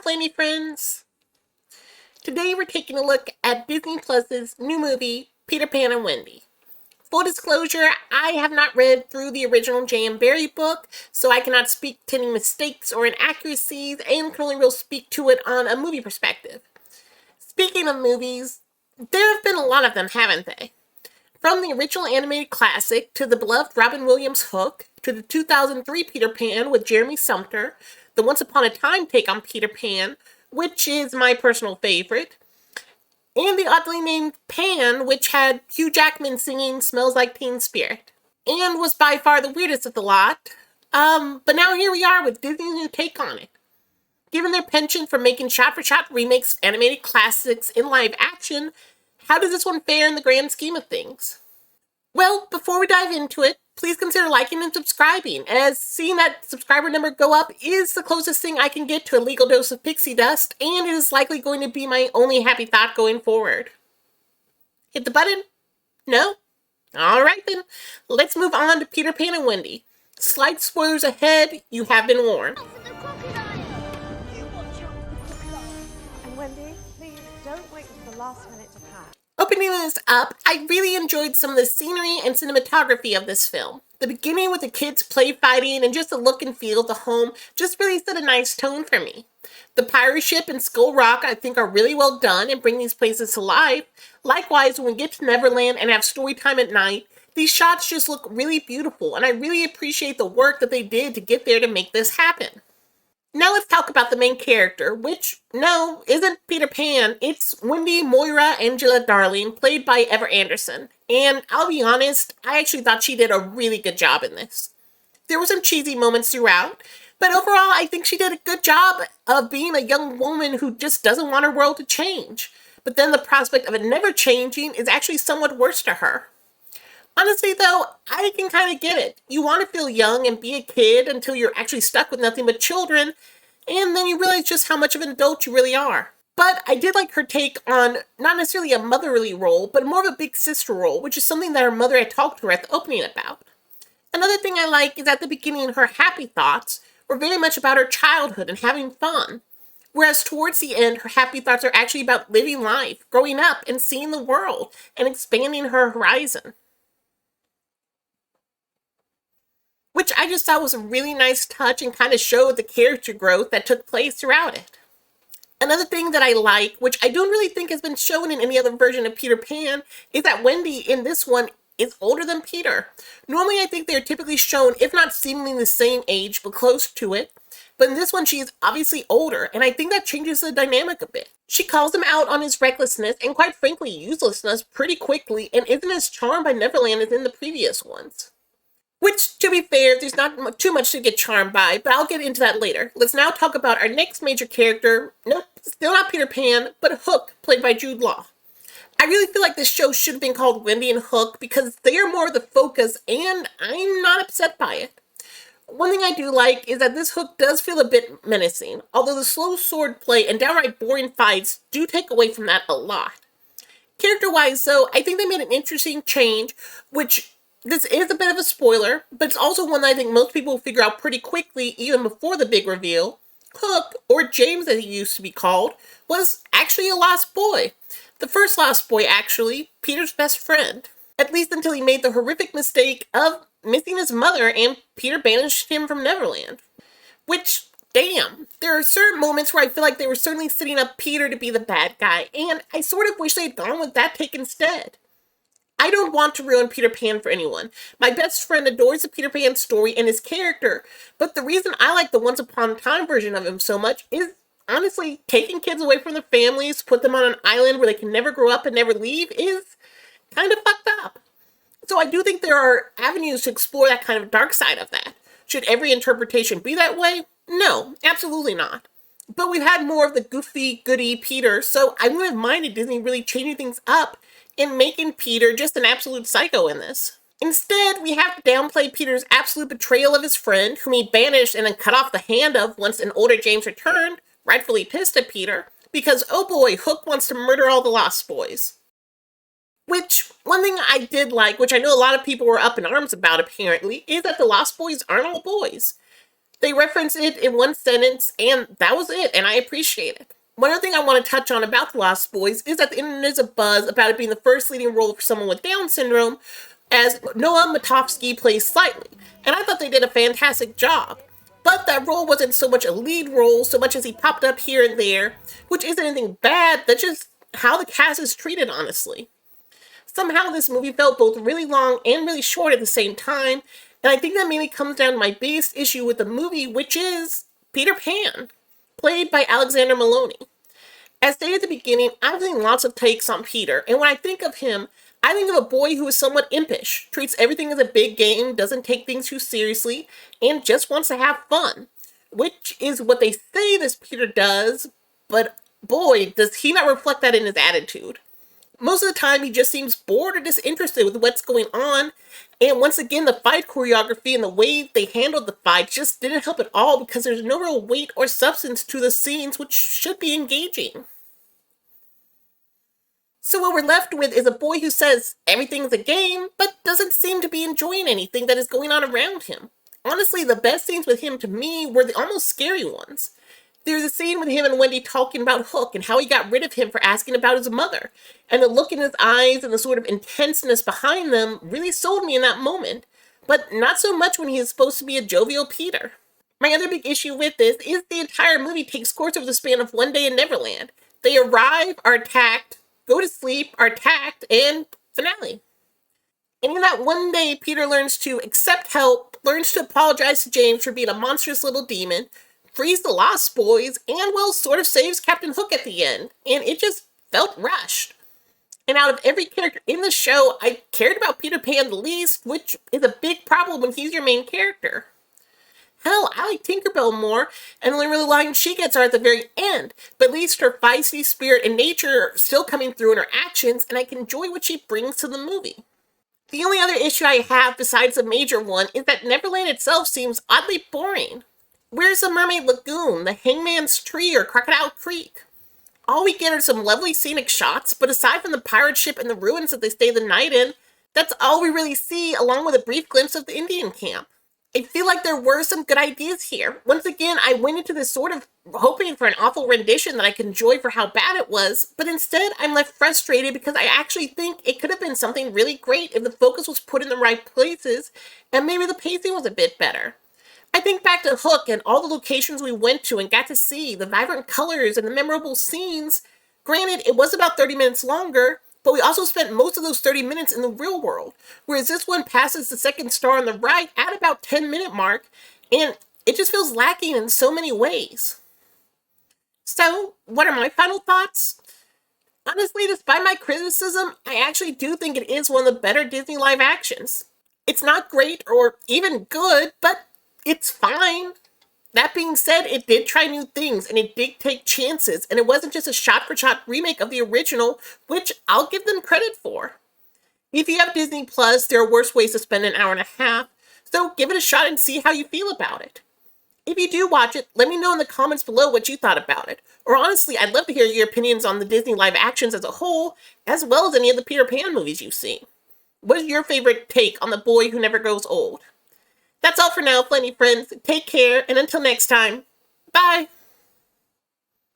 Flamey friends! Today we're taking a look at Disney Plus's new movie, Peter Pan and Wendy. Full disclosure, I have not read through the original J.M. Barrie book, so I cannot speak to any mistakes or inaccuracies and can only really speak to it on a movie perspective. Speaking of movies, there have been a lot of them, haven't they? From the original animated classic to the beloved Robin Williams Hook to the 2003 Peter Pan with Jeremy Sumpter, the Once Upon a Time take on Peter Pan, which is my personal favorite, and the oddly named Pan, which had Hugh Jackman singing Smells Like Teen Spirit, and was by far the weirdest of the lot. But now here we are with Disney's new take on it. Given their penchant for making shot-for-shot remakes of animated classics in live action, how does this one fare in the grand scheme of things? Well, before we dive into it, please consider liking and subscribing, as seeing that subscriber number go up is the closest thing I can get to a legal dose of pixie dust, and it is likely going to be my only happy thought going forward. Hit the button? No? Alright then, let's move on to Peter Pan and Wendy. Slight spoilers ahead, you have been warned. And Wendy, please don't wait until the last minute to pack. Opening this up, I really enjoyed some of the scenery and cinematography of this film. The beginning with the kids play fighting and just the look and feel of the home just really set a nice tone for me. The pirate ship and Skull Rock I think are really well done and bring these places to life. Likewise, when we get to Neverland and have story time at night, these shots just look really beautiful, and I really appreciate the work that they did to get there to make this happen. Now let's talk about the main character, which, no, isn't Peter Pan. It's Wendy Moira Angela Darling, played by Ever Anderson. And I'll be honest, I actually thought she did a really good job in this. There were some cheesy moments throughout, but overall I think she did a good job of being a young woman who just doesn't want her world to change. But then the prospect of it never changing is actually somewhat worse to her. Honestly though, I can kind of get it. You want to feel young and be a kid until you're actually stuck with nothing but children, and then you realize just how much of an adult you really are. But I did like her take on not necessarily a motherly role, but more of a big sister role, which is something that her mother had talked to her at the opening about. Another thing I like is at the beginning her happy thoughts were very much about her childhood and having fun. Whereas towards the end, her happy thoughts are actually about living life, growing up, and seeing the world, and expanding her horizon. Which I just thought was a really nice touch and kind of showed the character growth that took place throughout it. Another thing that I like, which I don't really think has been shown in any other version of Peter Pan, is that Wendy in this one is older than Peter. Normally I think they're typically shown, if not seemingly the same age, but close to it. But in this one she is obviously older, and I think that changes the dynamic a bit. She calls him out on his recklessness and quite frankly uselessness pretty quickly, and isn't as charmed by Neverland as in the previous ones. Which, to be fair, there's not too much to get charmed by, but I'll get into that later. Let's now talk about our next major character. Nope, still not Peter Pan, but Hook, played by Jude Law. I really feel like this show should have been called Wendy and Hook because they are more of the focus, and I'm not upset by it. One thing I do like is that this Hook does feel a bit menacing, although the slow swordplay and downright boring fights do take away from that a lot. Character-wise, though, I think they made an interesting change, which this is a bit of a spoiler, but it's also one that I think most people will figure out pretty quickly, even before the big reveal. Hook, or James as he used to be called, was actually a lost boy. The first lost boy, actually, Peter's best friend. At least until he made the horrific mistake of missing his mother and Peter banished him from Neverland. Which, damn, there are certain moments where I feel like they were certainly setting up Peter to be the bad guy, and I sort of wish they had gone with that take instead. I don't want to ruin Peter Pan for anyone. My best friend adores the Peter Pan story and his character, but the reason I like the Once Upon a Time version of him so much is, honestly, taking kids away from their families, put them on an island where they can never grow up and never leave is kind of fucked up. So I do think there are avenues to explore that kind of dark side of that. Should every interpretation be that way? No, absolutely not. But we've had more of the goofy, goody Peter, so I wouldn't have minded Disney really changing things up and making Peter just an absolute psycho in this. Instead, we have to downplay Peter's absolute betrayal of his friend, whom he banished and then cut off the hand of once an older James returned, rightfully pissed at Peter, because oh boy, Hook wants to murder all the Lost Boys. Which, one thing I did like, which I know a lot of people were up in arms about apparently, is that the Lost Boys aren't all boys. They reference it in one sentence, and that was it, and I appreciate it. One other thing I want to touch on about The Lost Boys is that the internet is a buzz about it being the first leading role for someone with Down syndrome, as Noah Matovsky plays Slightly, and I thought they did a fantastic job. But that role wasn't so much a lead role, so much as he popped up here and there, which isn't anything bad, that's just how the cast is treated, honestly. Somehow this movie felt both really long and really short at the same time, and I think that mainly comes down to my biggest issue with the movie, which is Peter Pan, played by Alexander Maloney. As stated at the beginning, I've seen lots of takes on Peter, and when I think of him, I think of a boy who is somewhat impish, treats everything as a big game, doesn't take things too seriously, and just wants to have fun. Which is what they say this Peter does, but boy, does he not reflect that in his attitude. Most of the time, he just seems bored or disinterested with what's going on, and once again, the fight choreography and the way they handled the fight just didn't help at all because there's no real weight or substance to the scenes, which should be engaging. So what we're left with is a boy who says everything's a game, but doesn't seem to be enjoying anything that is going on around him. Honestly, the best scenes with him to me were the almost scary ones. There's a scene with him and Wendy talking about Hook and how he got rid of him for asking about his mother. And the look in his eyes and the sort of intenseness behind them really sold me in that moment. But not so much when he is supposed to be a jovial Peter. My other big issue with this is the entire movie takes course over the span of one day in Neverland. They arrive, are attacked, go to sleep, are attacked, and finale. And in that one day, Peter learns to accept help, learns to apologize to James for being a monstrous little demon, frees the Lost Boys, and, well, sort of saves Captain Hook at the end. And it just felt rushed. And out of every character in the show, I cared about Peter Pan the least, which is a big problem when he's your main character. Hell, I like Tinkerbell more, and the only real lines she gets are at the very end, but at least her feisty spirit and nature are still coming through in her actions, and I can enjoy what she brings to the movie. The only other issue I have besides the major one is that Neverland itself seems oddly boring. Where's the Mermaid Lagoon, the Hangman's Tree, or Crocodile Creek? All we get are some lovely scenic shots, but aside from the pirate ship and the ruins that they stay the night in, that's all we really see, along with a brief glimpse of the Indian camp. I feel like there were some good ideas here. Once again, I went into this sort of hoping for an awful rendition that I could enjoy for how bad it was, but instead I'm left frustrated because I actually think it could have been something really great if the focus was put in the right places and maybe the pacing was a bit better. I think back to Hook and all the locations we went to and got to see, the vibrant colors and the memorable scenes. Granted, it was about 30 minutes longer, but we also spent most of those 30 minutes in the real world, whereas this one passes the second star on the right at about 10-minute mark, and it just feels lacking in so many ways. So, what are my final thoughts? Honestly, despite my criticism, I actually do think it is one of the better Disney live actions. It's not great or even good, but it's fine. That being said, it did try new things, and it did take chances, and it wasn't just a shot-for-shot remake of the original, which I'll give them credit for. If you have Disney Plus, there are worse ways to spend an hour and a half, so give it a shot and see how you feel about it. If you do watch it, let me know in the comments below what you thought about it. Or honestly, I'd love to hear your opinions on the Disney live actions as a whole, as well as any of the Peter Pan movies you've seen. What is your favorite take on the boy who never grows old? That's all for now, plenty friends. Take care, and until next time, bye!